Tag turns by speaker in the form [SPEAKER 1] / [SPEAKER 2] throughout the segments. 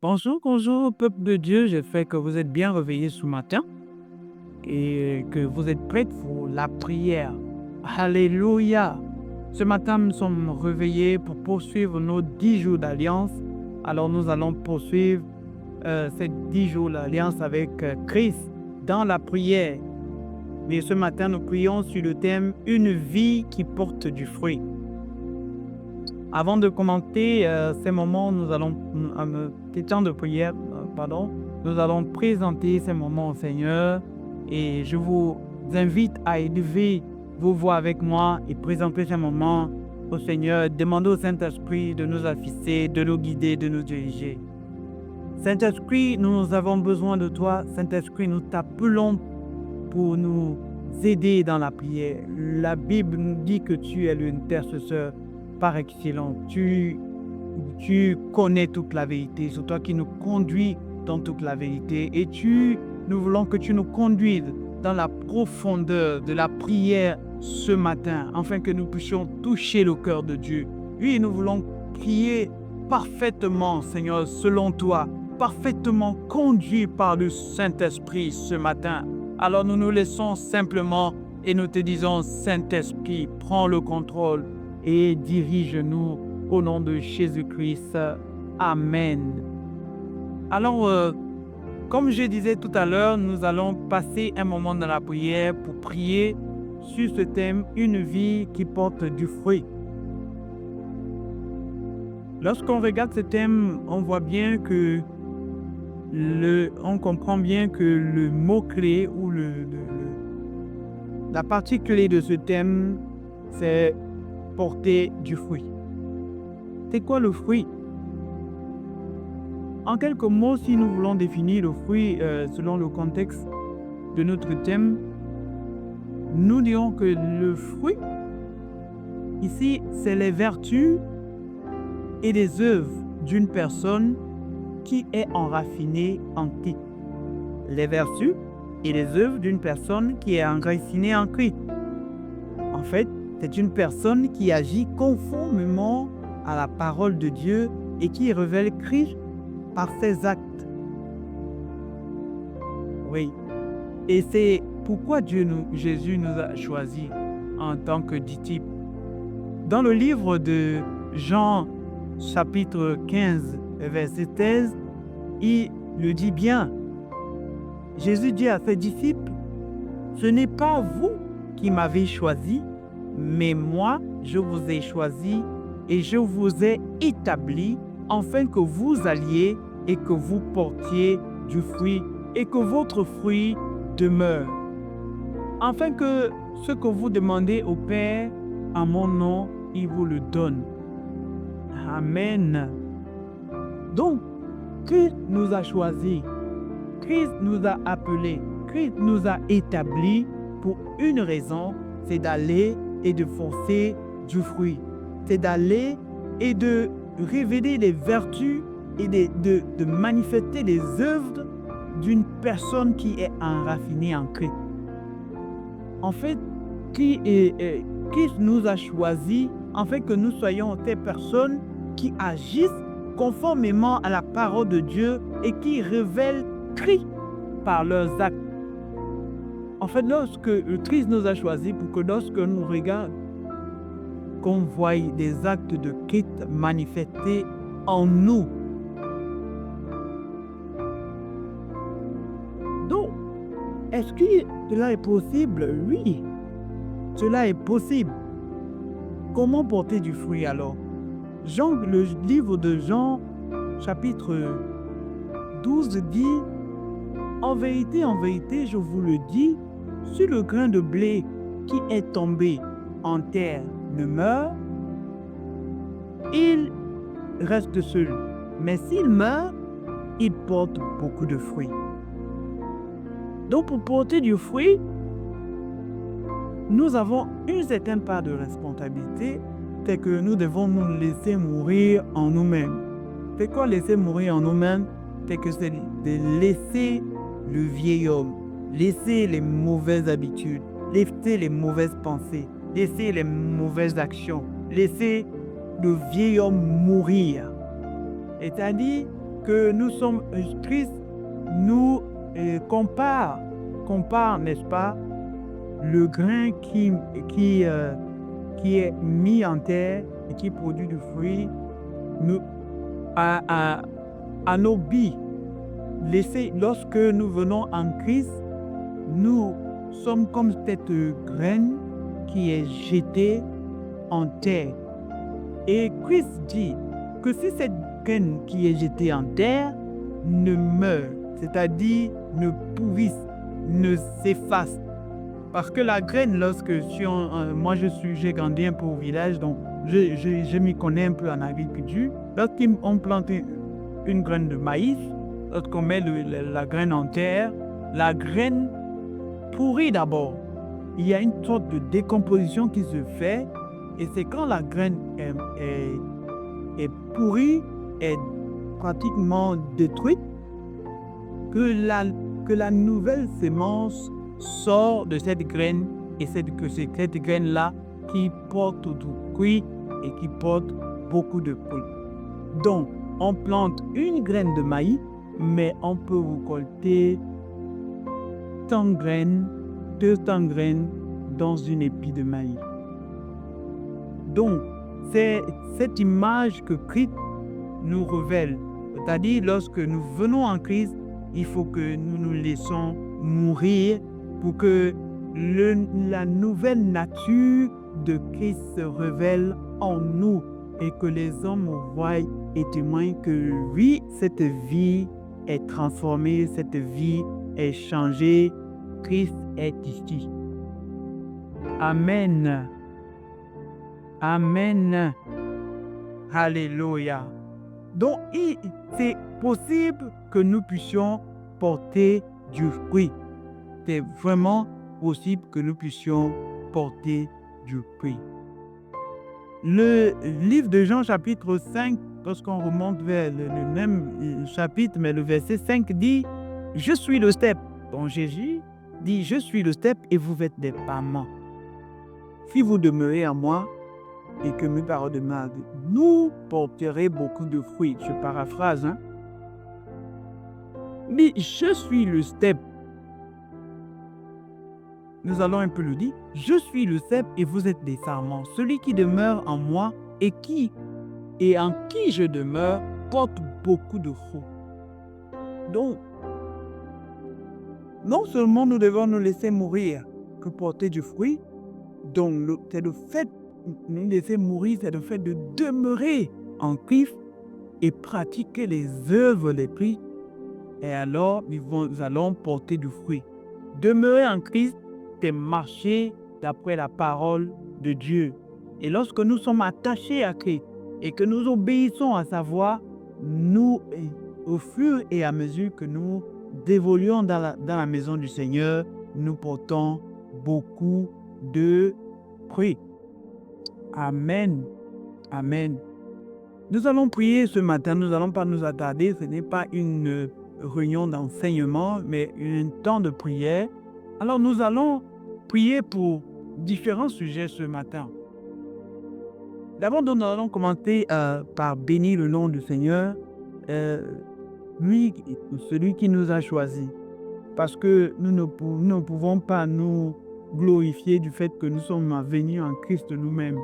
[SPEAKER 1] Bonjour, bonjour, peuple de Dieu. J'espère que vous êtes bien réveillés ce matin et que vous êtes prêts pour la prière. Alléluia. Ce matin, nous sommes réveillés pour poursuivre nos 10 jours d'alliance. Alors, nous allons poursuivre ces 10 jours d'alliance avec Christ dans la prière. Mais ce matin, nous prions sur le thème « Une vie qui porte du fruit ». Avant de commenter ces moments, nous allons, ces temps de prière, nous allons présenter ces moments au Seigneur et je vous invite à élever vos voix avec moi et présenter ces moments au Seigneur. Demandez au Saint-Esprit de nous assister, de nous guider, de nous diriger. Saint-Esprit, nous avons besoin de toi. Saint-Esprit, nous t'appelons pour nous aider dans la prière. La Bible nous dit que tu es l'intercesseur par excellence. Tu connais toute la vérité. C'est toi qui nous conduis dans toute la vérité. Et nous voulons que tu nous conduises dans la profondeur de la prière ce matin, afin que nous puissions toucher le cœur de Dieu. Oui, nous voulons prier parfaitement, Seigneur, selon toi, parfaitement conduit par le Saint-Esprit ce matin. Alors nous nous laissons simplement et nous te disons, Saint-Esprit, prends le contrôle et dirige-nous au nom de Jésus-Christ. Amen. Alors, comme je disais tout à l'heure, nous allons passer un moment dans la prière pour prier sur ce thème, une vie qui porte du fruit. Lorsqu'on regarde ce thème, on voit bien que on comprend bien que le mot-clé ou la partie clé de ce thème, c'est porter du fruit. C'est quoi le fruit? En quelques mots, si nous voulons définir le fruit selon le contexte de notre thème, nous dirons que le fruit, ici, c'est les vertus et les œuvres d'une personne qui est enracinée en Christ. Les vertus et les œuvres d'une personne qui est enracinée en Christ. En fait, c'est une personne qui agit conformément à la parole de Dieu et qui révèle Christ par ses actes. Oui. Et c'est pourquoi Jésus nous a choisis en tant que disciples. Dans le livre de Jean, chapitre 15, verset 16, il le dit bien. Jésus dit à ses disciples, « Ce n'est pas vous qui m'avez choisi, mais moi, je vous ai choisi et je vous ai établi afin que vous alliez et que vous portiez du fruit et que votre fruit demeure. Afin que ce que vous demandez au Père en mon nom, il vous le donne. » Amen. Donc, Christ nous a choisis, Christ nous a appelés, Christ nous a établis pour une raison, c'est d'aller et de forcer du fruit. C'est d'aller et de révéler les vertus et de manifester les œuvres d'une personne qui est enracinée en Christ. En fait, Christ nous a choisis afin que nous soyons des personnes qui agissent conformément à la parole de Dieu et qui révèlent Christ par leurs actes. En fait, lorsque Christ nous a choisis pour que lorsque nous regardons, qu'on voie des actes de Christ manifestés en nous. Donc, est-ce que cela est possible? Oui, cela est possible. Comment porter du fruit alors? Le livre de Jean, chapitre 12 dit, « En vérité, je vous le dis, si le grain de blé qui est tombé en terre ne meurt, il reste seul. Mais s'il meurt, il porte beaucoup de fruits. » Donc pour porter du fruit, nous avons une certaine part de responsabilité, c'est que nous devons nous laisser mourir en nous-mêmes. C'est quoi laisser mourir en nous-mêmes? C'est que c'est de laisser le vieil homme, laisser les mauvaises habitudes, laisser les mauvaises pensées, laisser les mauvaises actions, laisser le vieil homme mourir. C'est-à-dire que nous sommes Christ nous compare, n'est-ce pas, le grain qui est mis en terre et qui produit du fruit nous, à nos billes. Lorsque nous venons en Christ, nous sommes comme cette graine qui est jetée en terre. Et Christ dit que si cette graine qui est jetée en terre ne meurt, c'est-à-dire ne pourrisse, ne s'efface, parce que la graine, moi j'ai grandi un peu au village, donc je m'y connais un peu en agriculture. Lorsqu'on plante une graine de maïs, lorsqu'on met la graine en terre, la graine pourrit d'abord. Il y a une sorte de décomposition qui se fait, et c'est quand la graine est pourrie, est pratiquement détruite, que la nouvelle semence sort de cette graine, et c'est cette graine-là qui porte du fruit et qui porte beaucoup de fruits. Donc, on plante une graine de maïs, mais on peut récolter 100 graines, 200 graines dans une épi de maïs. Donc, c'est cette image que Christ nous révèle. C'est-à-dire, lorsque nous venons en Christ, il faut que nous nous laissons mourir pour que la nouvelle nature de Christ se révèle en nous et que les hommes voient et témoignent que oui, cette vie est transformée, cette vie est changée, Christ est ici. Amen. Amen. Alléluia. Donc, c'est possible que nous puissions porter du fruit. C'est vraiment possible que nous puissions porter du fruit. Le livre de Jean chapitre 5, lorsqu'on remonte vers le même chapitre, mais le verset 5 dit « Je suis le cep ». Donc Jésus dit « Je suis le cep et vous êtes des parements. Si vous demeurez en moi et que mes paroles demeurent, nous porterez beaucoup de fruits. » Je paraphrase. Mais je suis le cep. Nous allons un peu le dire. Je suis le cep et vous êtes des sarments. Celui qui demeure en moi et en qui je demeure porte beaucoup de fruits. Donc, non seulement nous devons nous laisser mourir que porter du fruit, donc c'est le fait de nous laisser mourir, c'est le fait de demeurer en Christ et pratiquer les œuvres des Christ. Et alors, nous allons porter du fruit. Demeurer en Christ, c'est marcher d'après la parole de Dieu. Et lorsque nous sommes attachés à Christ et que nous obéissons à sa voix, nous, au fur et à mesure que nous évoluons dans la maison du Seigneur, nous portons beaucoup de fruits. Amen. Amen. Nous allons prier ce matin, nous n'allons pas nous attarder, ce n'est pas une réunion d'enseignement, mais un temps de prière. Alors nous allons prier pour différents sujets ce matin. D'abord, nous allons commencer par bénir le nom du Seigneur, celui qui nous a choisis. Parce que nous ne pouvons pas nous glorifier du fait que nous sommes venus en Christ nous-mêmes.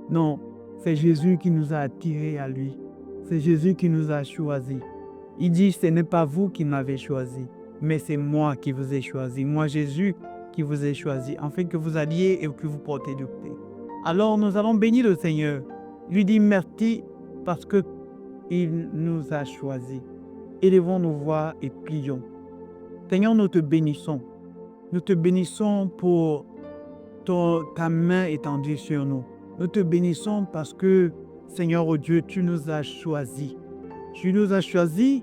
[SPEAKER 1] Non, c'est Jésus qui nous a attirés à lui. C'est Jésus qui nous a choisis. Il dit, ce n'est pas vous qui m'avez choisi, mais c'est moi qui vous ai choisi. Moi, Jésus, qui vous ai choisi, afin que vous alliez et que vous portez du fruit. Alors, nous allons bénir le Seigneur. Lui dire merci parce qu'il nous a choisis. Élevons nos voix et prions. Seigneur, nous te bénissons. Nous te bénissons pour ta main étendue sur nous. Nous te bénissons parce que, Seigneur, oh Dieu, tu nous as choisis. Tu nous as choisis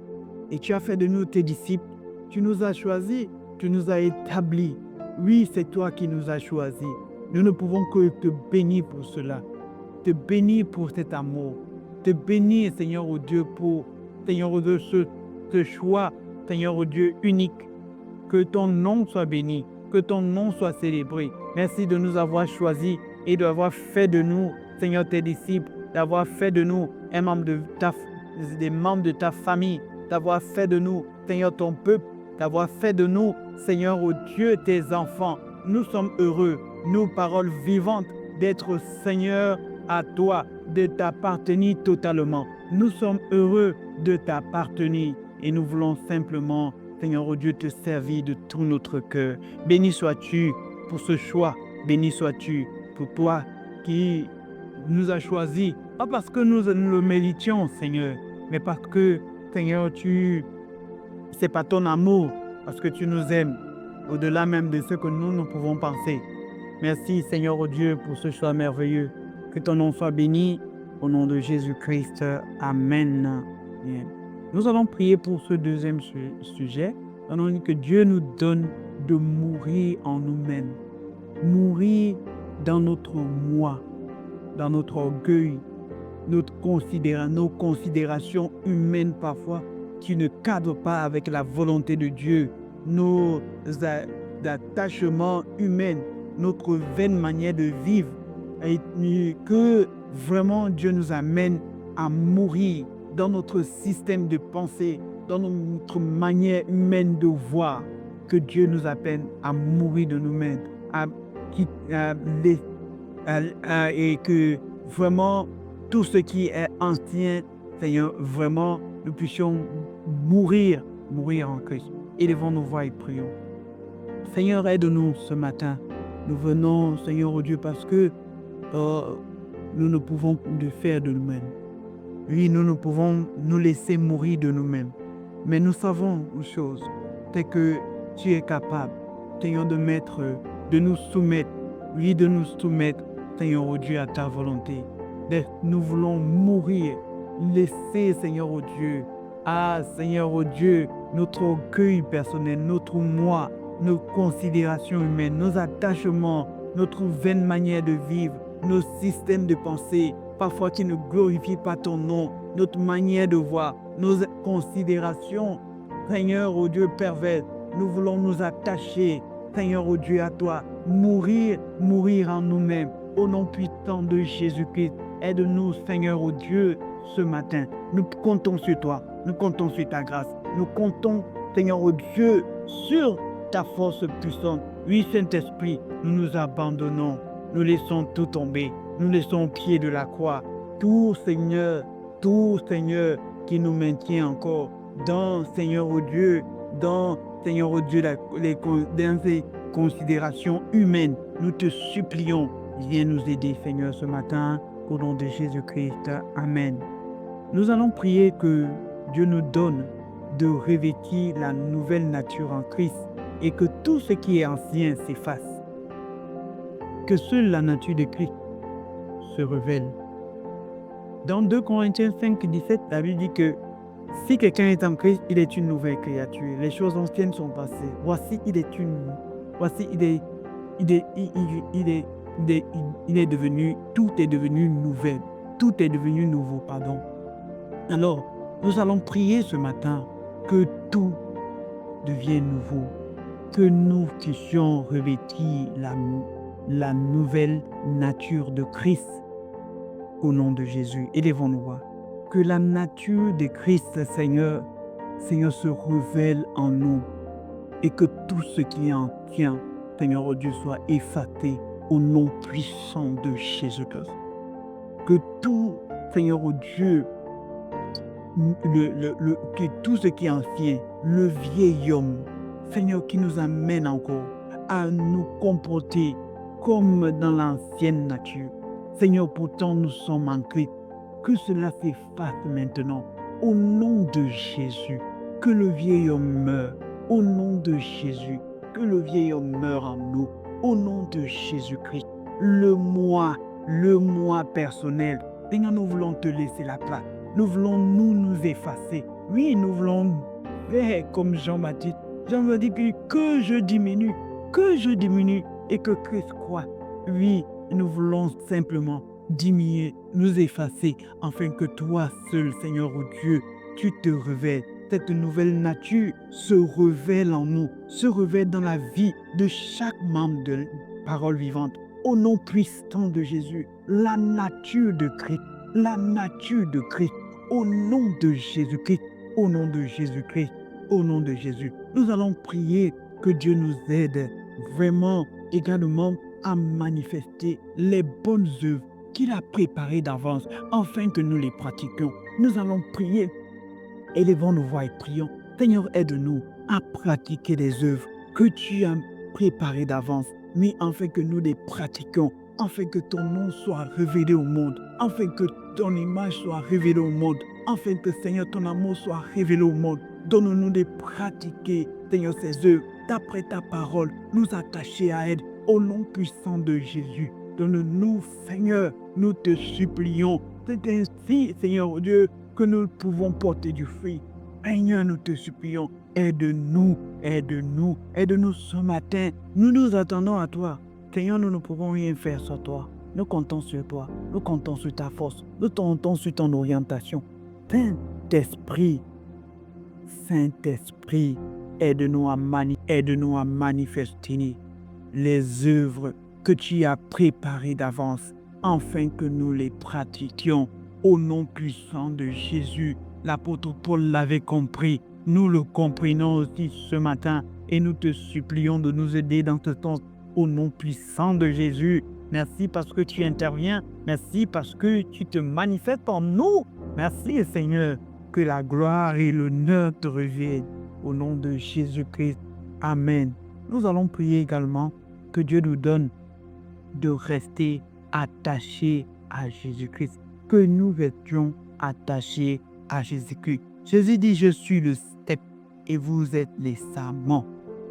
[SPEAKER 1] et tu as fait de nous tes disciples. Tu nous as choisis, tu nous as établis. Oui, c'est toi qui nous as choisis. Nous ne pouvons que te bénir pour cela. Te bénir pour cet amour. Te bénir, Seigneur, oh Dieu, pour, Seigneur, oh Dieu, ce choix, Seigneur, oh Dieu, unique. Que ton nom soit béni, que ton nom soit célébré. Merci de nous avoir choisis et d'avoir fait de nous, Seigneur, tes disciples, d'avoir fait de nous des membres de ta famille. d'avoir fait de nous, Seigneur, ton peuple, d'avoir fait de nous, Seigneur, ô Dieu, tes enfants. Nous sommes heureux, nous, paroles vivantes, d'être, Seigneur, à toi, de t'appartenir totalement. Nous sommes heureux de t'appartenir et nous voulons simplement, Seigneur, ô Dieu, te servir de tout notre cœur. Béni sois-tu pour ce choix. Béni sois-tu pour toi qui nous a choisis, pas parce que nous le méritions, Seigneur, mais parce que, Seigneur, c'est pas ton amour, parce que tu nous aimes, au-delà même de ce que nous pouvons penser. Merci, Seigneur, oh Dieu, pour ce choix merveilleux. Que ton nom soit béni, au nom de Jésus-Christ. Amen. Amen. Nous allons prier pour ce deuxième sujet. Nous allons que Dieu nous donne de mourir en nous-mêmes. Mourir dans notre moi, dans notre orgueil, nos considérations humaines parfois qui ne cadrent pas avec la volonté de Dieu, nos attachements humains, notre vaine manière de vivre, et que vraiment Dieu nous amène à mourir dans notre système de pensée, dans notre manière humaine de voir, que Dieu nous appelle à mourir de nous-mêmes, et que vraiment tout ce qui est ancien, Seigneur, vraiment nous puissions mourir en Christ. Élevons nos voix et prions. Seigneur, aide-nous ce matin. Nous venons, Seigneur, oh Dieu, parce que nous ne pouvons le faire de nous-mêmes. Oui, nous ne pouvons nous laisser mourir de nous-mêmes. Mais nous savons une chose, c'est que tu es capable, Seigneur, de nous soumettre, oui, de nous soumettre, Seigneur, oh Dieu, à ta volonté. Nous voulons mourir, laisser, Seigneur, oh Dieu, Seigneur, oh Dieu, notre orgueil personnel, notre moi, nos considérations humaines, nos attachements, notre vaine manière de vivre, nos systèmes de pensée, parfois qui ne glorifient pas ton nom, notre manière de voir, nos considérations, Seigneur, oh Dieu, pervers. Nous voulons nous attacher, Seigneur, oh Dieu, à toi, mourir en nous-mêmes. Au nom puissant de Jésus-Christ, aide-nous, Seigneur, oh Dieu, ce matin. Nous comptons sur toi, nous comptons sur ta grâce, nous comptons, Seigneur, oh Dieu, sur ta force puissante. Oui, Saint-Esprit, nous nous abandonnons, nous laissons tout tomber, nous laissons au pied de la croix. Tout, Seigneur, qui nous maintient encore dans, Seigneur, oh Dieu, dans ces considérations humaines. Nous te supplions, viens nous aider, Seigneur, ce matin, au nom de Jésus-Christ. Amen. Nous allons prier que Dieu nous donne de revêtir la nouvelle nature en Christ et que tout ce qui est ancien s'efface. Que seule la nature de Christ se révèle. Dans 2 Corinthiens 5, 17, la Bible dit que si quelqu'un est en Christ, il est une nouvelle créature. Les choses anciennes sont passées. Voici, il est devenu, tout est devenu nouvelle. Tout est devenu nouveau, pardon. Alors, nous allons prier ce matin que tout devienne nouveau, que nous puissions revêtir la nouvelle nature de Christ au nom de Jésus. Élevons-nous. Que la nature de Christ, Seigneur, se révèle en nous et que tout ce qui est ancien, Seigneur, oh Dieu, soit effacé au nom puissant de Jésus-Christ. Que tout, Seigneur, oh Dieu, que tout ce qui est ancien, le vieil homme, Seigneur, qui nous amène encore à nous comporter comme dans l'ancienne nature. Seigneur, pourtant nous sommes en Christ. Que cela s'efface maintenant. Au nom de Jésus, que le vieil homme meure. Au nom de Jésus, que le vieil homme meure en nous. Au nom de Jésus-Christ, le moi personnel. Seigneur, nous voulons te laisser la place. Nous voulons nous effacer. Oui, nous voulons faire comme Jean-Baptiste. Jean-Baptiste dit que je diminue et que Christ croît. Oui, nous voulons simplement diminuer, nous effacer, afin que toi seul, Seigneur, oh Dieu, tu te révèles. Cette nouvelle nature se révèle en nous, se révèle dans la vie de chaque membre de Parole Vivante. Au nom puissant de Jésus, la nature de Christ, au nom de Jésus-Christ, au nom de Jésus-Christ, au nom de Jésus. Nous allons prier que Dieu nous aide vraiment également à manifester les bonnes œuvres qu'il a préparées d'avance afin que nous les pratiquions. Nous allons prier, élevons nos voix et prions. Seigneur, aide-nous à pratiquer les œuvres que tu as préparées d'avance, mais afin que nous les pratiquions, afin que ton nom soit révélé au monde, afin que ton image soit révélée au monde, afin que, Seigneur, ton amour soit révélé au monde. Donne-nous de pratiquer, Seigneur, ces œuvres, d'après ta parole, nous attacher à elle, au nom puissant de Jésus. Donne-nous, Seigneur, nous te supplions. C'est ainsi, Seigneur Dieu, que nous pouvons porter du fruit. Seigneur, nous te supplions, aide-nous, aide-nous, aide-nous ce matin. Nous nous attendons à toi. Seigneur, nous ne pouvons rien faire sans toi. Nous comptons sur toi, nous comptons sur ta force, nous comptons sur ton orientation. Saint-Esprit, Saint-Esprit, aide-nous à manifester les œuvres que tu as préparées d'avance, afin que nous les pratiquions au nom puissant de Jésus. L'apôtre Paul l'avait compris, nous le comprenons aussi ce matin et nous te supplions de nous aider dans ce sens au nom puissant de Jésus. Merci parce que tu interviens, merci parce que tu te manifestes en nous. Merci Seigneur, que la gloire et l'honneur te reviennent au nom de Jésus-Christ. Amen. Nous allons prier également que Dieu nous donne de rester attachés à Jésus-Christ, que nous restions attachés à Jésus-Christ. Jésus dit, je suis le cep et vous êtes les sarments.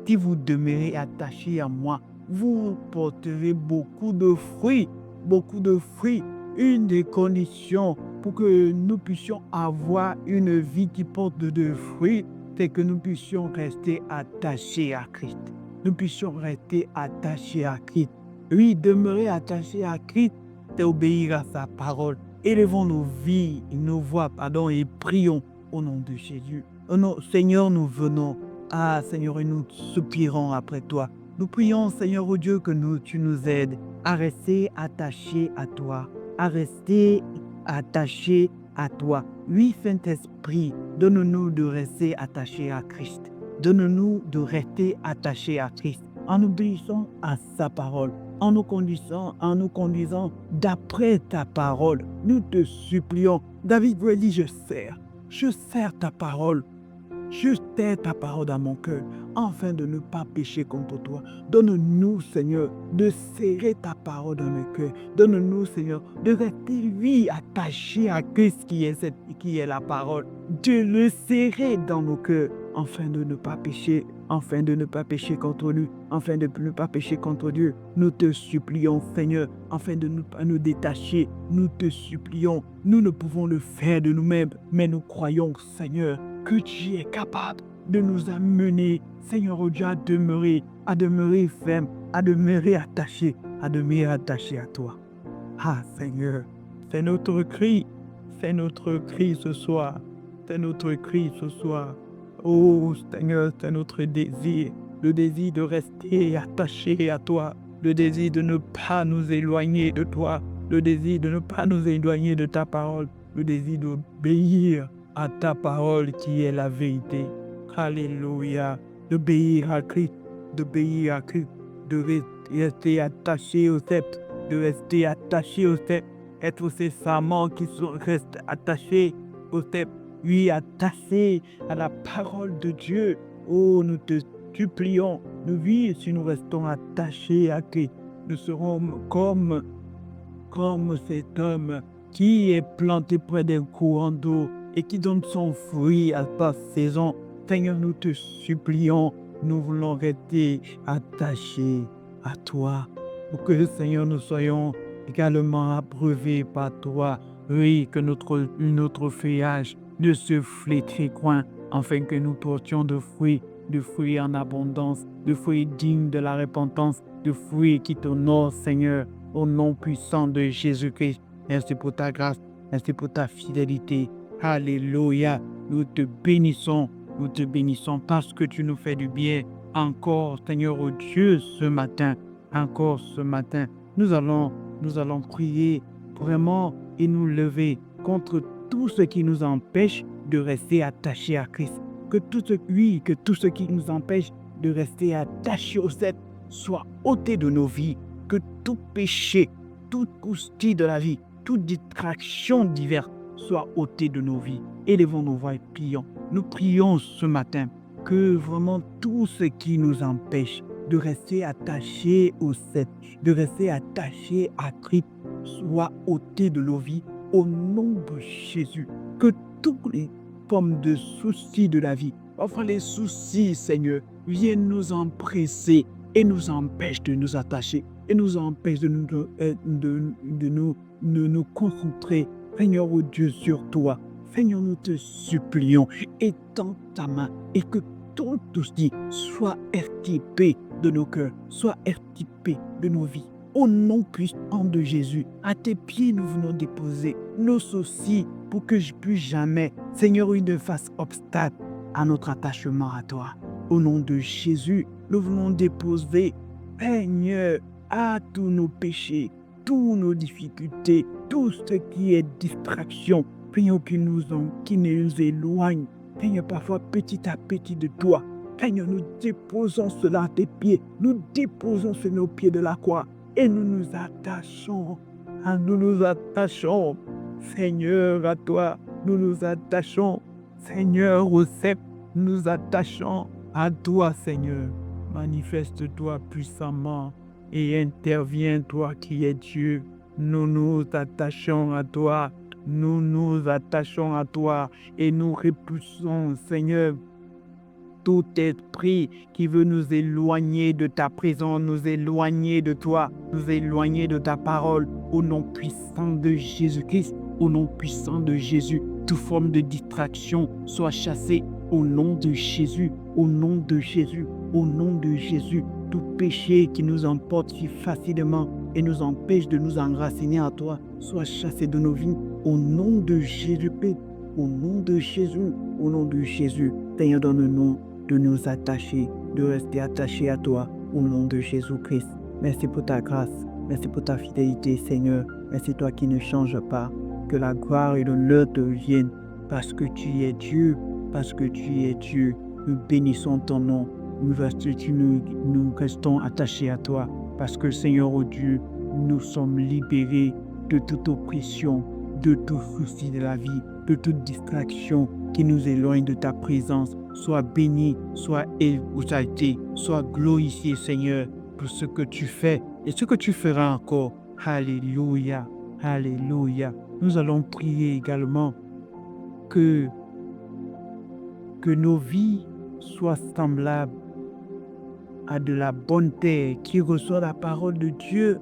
[SPEAKER 1] Si vous demeurez attachés à moi, vous porterez beaucoup de fruits, beaucoup de fruits. Une des conditions pour que nous puissions avoir une vie qui porte de fruits, c'est que nous puissions rester attachés à Christ. Nous puissions rester attachés à Christ. Oui, demeurer attachés à Christ, c'est obéir à sa parole. Élevons nos vies, nos voix, et prions au nom de Jésus. Oh non, Seigneur, nous venons. Ah, Seigneur, et nous soupirons après toi. Nous prions, Seigneur, oh Dieu, que tu nous aides à rester attachés à toi, à rester attachés à toi. Oui, Saint-Esprit, donne-nous de rester attachés à Christ. Donne-nous de rester attachés à Christ en obéissant à sa parole, en nous conduisant d'après ta parole. Nous te supplions. David vous dit, je sers ta parole. Je tais ta parole dans mon cœur, afin de ne pas pécher contre toi. Donne-nous, Seigneur, de serrer ta parole dans nos cœurs. Donne-nous, Seigneur, de rester, oui, attachés à Christ qui est la parole. De le serrer dans nos cœurs, afin de ne pas pécher, contre lui, afin de ne pas pécher contre Dieu. Nous te supplions, Seigneur, afin de ne pas nous détacher. Nous te supplions. Nous ne pouvons le faire de nous-mêmes, mais nous croyons, Seigneur, que tu es capable de nous amener, Seigneur, oh Dieu, à demeurer ferme, à demeurer attaché à toi. Ah, Seigneur, c'est notre cri ce soir. C'est notre cri ce soir. Oh, Seigneur, c'est notre désir, le désir de rester attaché à toi, le désir de ne pas nous éloigner de toi, le désir de ne pas nous éloigner de ta parole, le désir d'obéir à ta parole qui est la vérité. Alléluia. D'obéir à Christ, de rester attaché au sceptre, être ces sarments qui restent attachés au sceptre, oui, attachés à la parole de Dieu. Oh, nous te supplions, oui, si nous restons attachés à Christ, nous serons comme cet homme qui est planté près d'un courant d'eau et qui donne son fruit à sa saison. Seigneur, nous te supplions, nous voulons rester attachés à toi, pour que, Seigneur, nous soyons également abreuvés par toi. Oui, que notre feuillage ne se flétrit point, afin que nous portions de fruits en abondance, de fruits dignes de la repentance, de fruits qui t'honorent, Seigneur, au nom puissant de Jésus-Christ. Merci pour ta grâce, merci pour ta fidélité. Alléluia, nous te bénissons parce que tu nous fais du bien. Encore, Seigneur, oh Dieu, ce matin, nous allons prier vraiment et nous lever contre tout ce qui nous empêche de rester attachés à Christ. Que tout ce qui nous empêche de rester attachés au Seigneur soit ôté de nos vies. Que tout péché, toute croustille de la vie, toute distraction diverse soit ôtée de nos vies. Élevons nos voix et prions. Nous prions ce matin que vraiment tout ce qui nous empêche de rester attachés au Seigneur, de rester attachés à Christ, soit ôté de nos vies au nom de Jésus. Que toutes les formes de soucis de la vie, enfin les soucis, Seigneur, viennent nous empresser et nous empêchent de nous attacher et nous empêchent de nous concentrer, Seigneur, oh Dieu, sur toi. Seigneur, nous te supplions, étends ta main et que tout souci soit extirpé de nos cœurs, soit extirpé de nos vies. Au nom puissant de Jésus, à tes pieds nous venons déposer nos soucis pour que plus jamais, Seigneur, il ne fasse obstacle à notre attachement à toi. Au nom de Jésus, nous venons déposer, Seigneur, à tous nos péchés, toutes nos difficultés, tout ce qui est distraction, Seigneur, qui nous éloigne, Seigneur, parfois petit à petit de toi. Seigneur, nous déposons cela à tes pieds, nous déposons sur nos pieds de la croix et nous nous attachons, Seigneur, à toi, nous nous attachons, Seigneur, au Seigneur, nous attachons à toi, Seigneur. Manifeste-toi puissamment et interviens, toi qui es Dieu. Nous nous attachons à toi, nous nous attachons à toi et nous repoussons, Seigneur, tout esprit qui veut nous éloigner de ta présence, nous éloigner de toi, nous éloigner de ta parole. Au nom puissant de Jésus-Christ, au nom puissant de Jésus, toute forme de distraction soit chassée au nom de Jésus, au nom de Jésus, au nom de Jésus. Tout péché qui nous emporte si facilement et nous empêche de nous enraciner à toi soit chassé de nos vies au nom de Jésus-Christ, au nom de Jésus, au nom de Jésus. Seigneur, donne-nous de nous attacher, de rester attachés à toi au nom de Jésus-Christ. Merci pour ta grâce, merci pour ta fidélité, Seigneur. Merci toi qui ne changes pas. Que la gloire et l'honneur te viennent parce que tu es Dieu, parce que tu es Dieu. Nous bénissons ton nom. Nous restons attachés à toi parce que, Seigneur, oh Dieu, nous sommes libérés de toute oppression, de tout souci de la vie, de toute distraction qui nous éloigne de ta présence. Sois béni, sois exalté, sois glorifié, Seigneur, pour ce que tu fais et ce que tu feras encore. Alléluia, alléluia. Nous allons prier également que nos vies soient semblables à de la bonne terre qui reçoit la parole de Dieu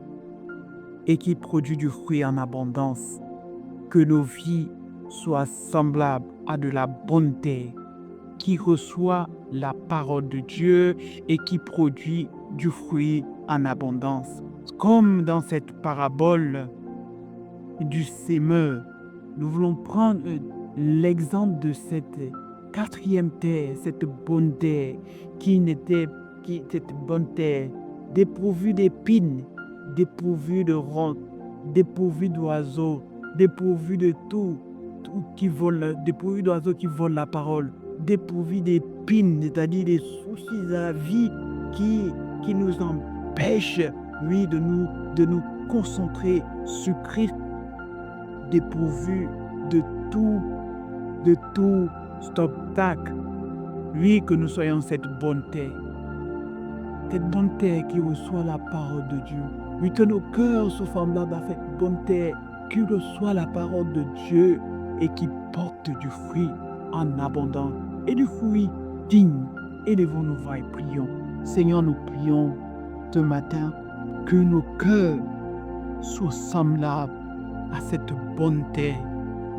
[SPEAKER 1] et qui produit du fruit en abondance. Que nos vies soient semblables à de la bonne terre qui reçoit la parole de Dieu et qui produit du fruit en abondance. Comme dans cette parabole du sémeur, nous voulons prendre l'exemple de cette quatrième terre, cette bonne terre cette bonne terre dépourvue d'épines, dépourvue de ronces, dépourvue d'oiseaux, dépourvue de tout qui vole, dépourvue d'oiseaux qui volent la parole, dépourvue d'épines, c'est-à-dire des soucis de la vie qui nous empêchent, oui, de nous concentrer sur Christ, dépourvue de tout obstacle. Oui, que nous soyons cette bonne terre qui reçoit la parole de Dieu. Oui, que nos cœurs soient semblables à cette bonne terre qui reçoit la parole de Dieu et qui porte du fruit en abondance et du fruit digne. Élevons nos voix et prions. Seigneur, nous prions ce matin que nos cœurs soient semblables à cette bonne terre.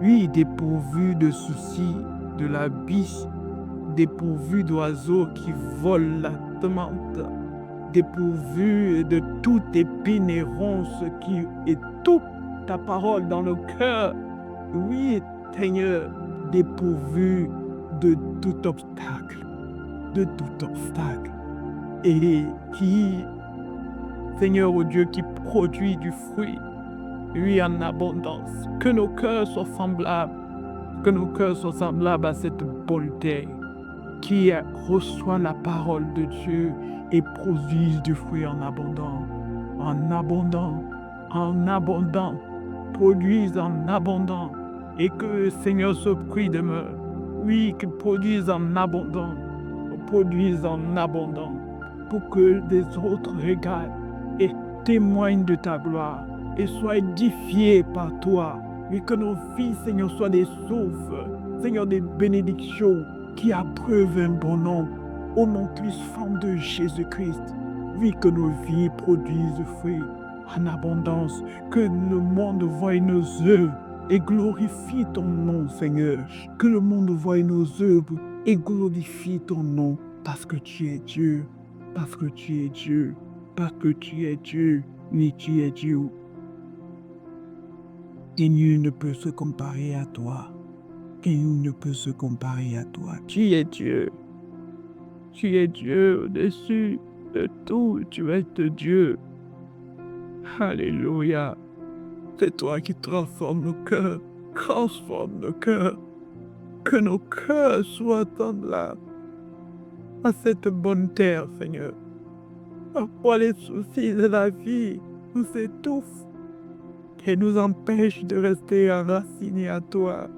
[SPEAKER 1] Oui, dépourvus de soucis, de la biche, dépourvus d'oiseaux qui volent la tourmente, dépourvus de toute épine et ronce qui étouffe ta parole dans le cœur. Oui, Seigneur, dépourvus de tout obstacle, et qui, Seigneur, oh Dieu, qui produit du fruit, oui, en abondance. Que nos cœurs soient semblables Que nos cœurs soient semblables à cette bonne terre qui reçoit la parole de Dieu et produise du fruit en abondant, en abondant, en abondant, produise en abondant. Et que, Seigneur, ce fruit demeure. Oui, que produise en abondant, produise en abondant, pour que des autres regardent et témoignent de ta gloire et soient édifiés par toi. Et que nos vies, Seigneur, soient des sources, Seigneur, des bénédictions qui appreuvent un bon nom au nom puissant de Jésus-Christ. Oui, que nos vies produisent fruit en abondance, que le monde voie nos œuvres et glorifie ton nom, Seigneur. Que le monde voie nos œuvres et glorifie ton nom, parce que tu es Dieu, parce que tu es Dieu, parce que tu es Dieu, oui, tu es Dieu. Et nul ne peut se comparer à toi. Et nul ne peut se comparer à toi. Tu es Dieu. Tu es Dieu au-dessus de tout. Tu restes Dieu. Alléluia. C'est toi qui transformes nos cœurs. Transforme nos cœurs. Que nos cœurs soient semblables à cette bonne terre, Seigneur. Parfois les soucis de la vie nous étouffent et nous empêchent de rester enracinés à toi.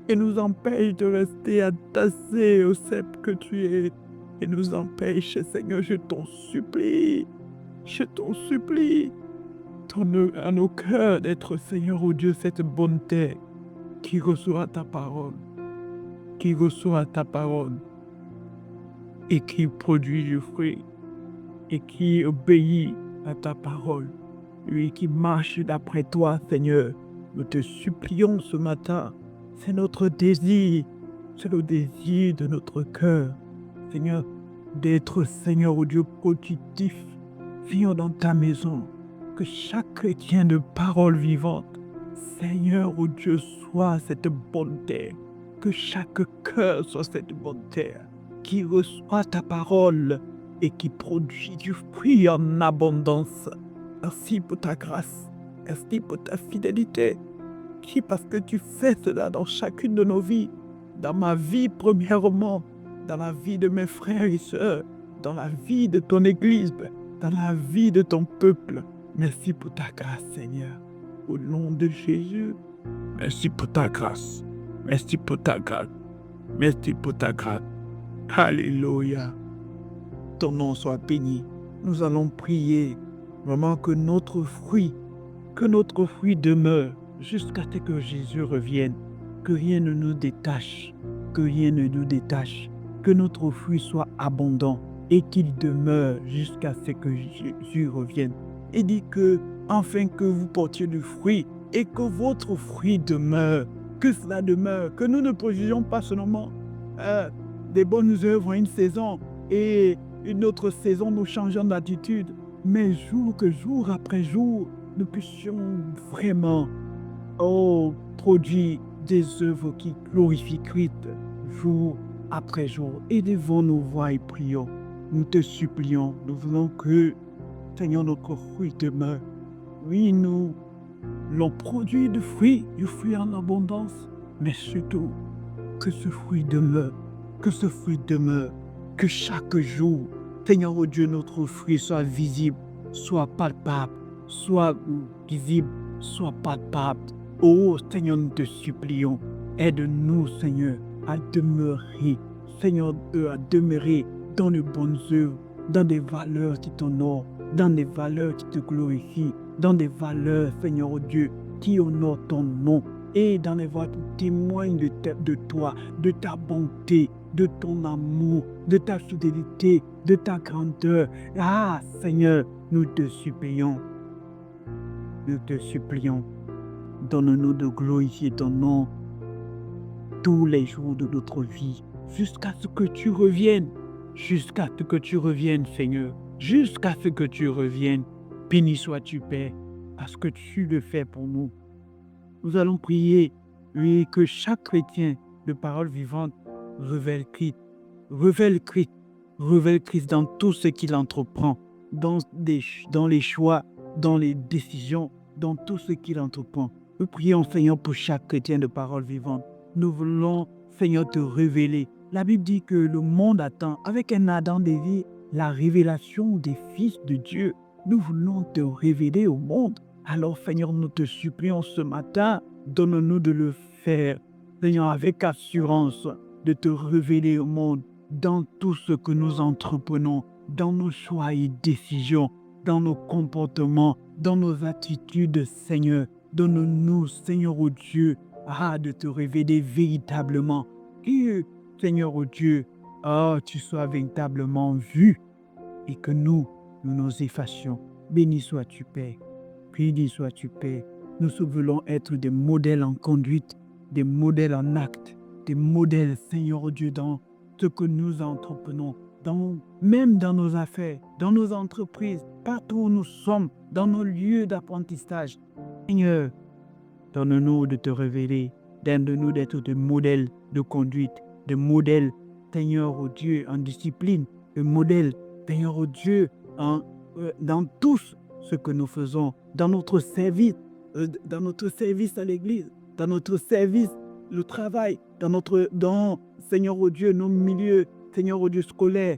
[SPEAKER 1] Et nous empêchent de rester attachés au cep que tu es. Et nous empêche, Seigneur, je t'en supplie, donne à nos cœurs d'être, Seigneur, oh Dieu, cette bonne terre qui reçoit ta parole, et qui produit du fruit, et qui obéit à ta parole, lui qui marche d'après toi, Seigneur. Nous te supplions ce matin, c'est notre désir, c'est le désir de notre cœur, Seigneur, d'être, Seigneur, oh Dieu, productif, Seigneur, dans ta maison. Que chaque chrétien de parole vivante, Seigneur, oh Dieu, soit cette bonne terre. Que chaque cœur soit cette bonne terre, qui reçoit ta parole et qui produit du fruit en abondance. Merci pour ta grâce, merci pour ta fidélité. Merci parce que tu fais cela dans chacune de nos vies, dans ma vie premièrement, dans la vie de mes frères et sœurs, dans la vie de ton Église, dans la vie de ton peuple. Merci pour ta grâce, Seigneur. Au nom de Jésus, merci pour ta grâce. Merci pour ta grâce. Merci pour ta grâce. Alléluia. Ton nom soit béni. Nous allons prier vraiment que notre fruit demeure jusqu'à ce que Jésus revienne. Que rien ne nous détache. Que rien ne nous détache. Que notre fruit soit abondant et qu'il demeure jusqu'à ce que Jésus revienne. Et dit que, afin que vous portiez du fruit et que votre fruit demeure, que cela demeure, que nous ne produisions pas seulement des bonnes œuvres en une saison et une autre saison nous changeons d'attitude, mais jour après jour, nous puissions vraiment produire des œuvres qui glorifient Christ jour après jour. Et devant nos voix et prions, nous te supplions, nous voulons que, Seigneur, notre fruit demeure. Oui, nous l'on produit du fruit en abondance, mais surtout que ce fruit demeure, que chaque jour, Seigneur, oh Dieu, notre fruit soit visible, soit palpable, soit visible, soit palpable. Oh Seigneur, nous te supplions, aide-nous, Seigneur, à demeurer, Seigneur, à demeurer dans de bonnes œuvres, dans des valeurs qui t'honorent, dans des valeurs qui te glorifient, dans des valeurs, Seigneur, oh Dieu, qui honorent ton nom, et dans les valeurs qui témoignent de toi, de ta bonté, de ton amour, de ta fidélité, de ta grandeur. Ah, Seigneur, nous te supplions, donne-nous de glorifier ton nom tous les jours de notre vie, jusqu'à ce que tu reviennes, Seigneur, jusqu'à ce que tu reviennes. Béni sois-tu, Père, parce que tu le fais pour nous. Nous allons prier, oui, que chaque chrétien de parole vivante révèle Christ dans tout ce qu'il entreprend, dans les choix, dans les décisions, dans tout ce qu'il entreprend. Nous prions, Seigneur, pour chaque chrétien de parole vivante. Nous voulons, Seigneur, te révéler. La Bible dit que le monde attend, avec un ardent désir, la révélation des fils de Dieu. Nous voulons te révéler au monde. Alors, Seigneur, nous te supplions ce matin, donne-nous de le faire, Seigneur, avec assurance, de te révéler au monde dans tout ce que nous entreprenons, dans nos choix et décisions, dans nos comportements, dans nos attitudes, Seigneur. Donne-nous, Seigneur, oh Dieu, de te révéler véritablement. Que, Seigneur, oh Dieu, tu sois véritablement vu et que nous nous effacions. Béni sois-tu, Père. Béni sois-tu, Père. Nous voulons être des modèles en conduite, des modèles en acte, des modèles, Seigneur Dieu, dans ce que nous entreprenons, même dans nos affaires, dans nos entreprises, partout où nous sommes, dans nos lieux d'apprentissage. Seigneur, donne-nous de te révéler, donne-nous d'être des modèles de conduite, des modèles, Seigneur oh Dieu, en discipline, des modèles, Seigneur oh Dieu, dans tout ce que nous faisons, dans notre service à l'église, dans notre service, le travail, dans Seigneur oh Dieu, nos milieux, Seigneur oh Dieu, scolaires.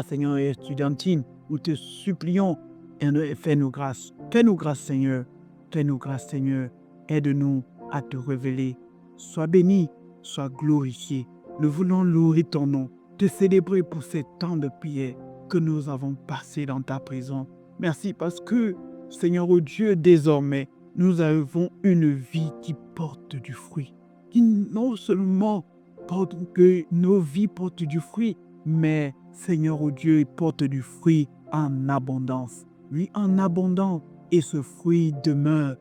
[SPEAKER 1] Seigneur, estudiantine, nous te supplions, et fais-nous grâce. Fais-nous grâce, Seigneur. Fais-nous grâce, Seigneur. Aide-nous à te révéler. Sois béni, sois glorifié. Nous voulons louer ton nom, te célébrer pour ces temps de prière que nous avons passés dans ta présence. Merci parce que, Seigneur oh Dieu, désormais, nous avons une vie qui porte du fruit. Qui non seulement porte que nos vies portent du fruit, mais, Seigneur oh Dieu, porte du fruit en abondance. Oui, en abondance. Et ce fruit demeure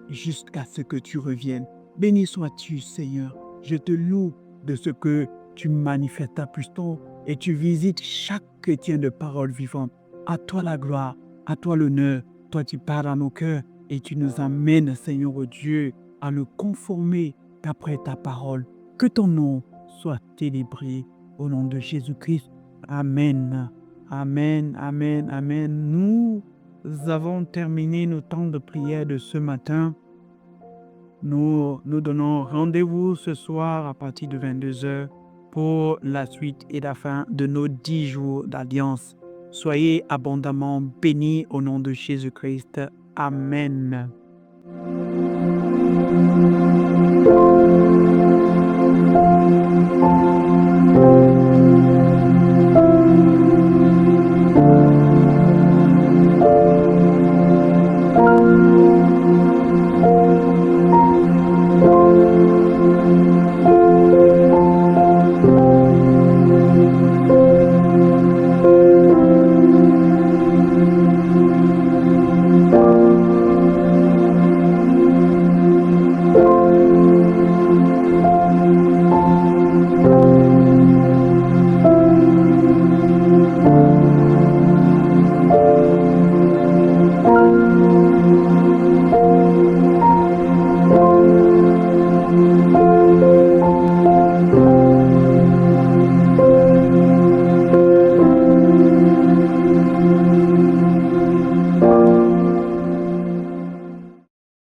[SPEAKER 1] jusqu'à ce que tu reviennes. Béni sois-tu, Seigneur. Je te loue de ce que tu manifestes à plus tôt et tu visites chaque chrétien de parole vivante. À toi la gloire, à toi l'honneur. Toi, tu parles à nos cœurs et tu nous amènes, Seigneur oh Dieu, à nous conformer d'après ta parole. Que ton nom soit célébré au nom de Jésus-Christ. Amen. Amen, amen, amen. Nous avons terminé nos temps de prière de ce matin. Nous donnons rendez-vous ce soir à partir de 22h pour la suite et la fin de nos 10 jours d'alliance. Soyez abondamment bénis au nom de Jésus-Christ. Amen.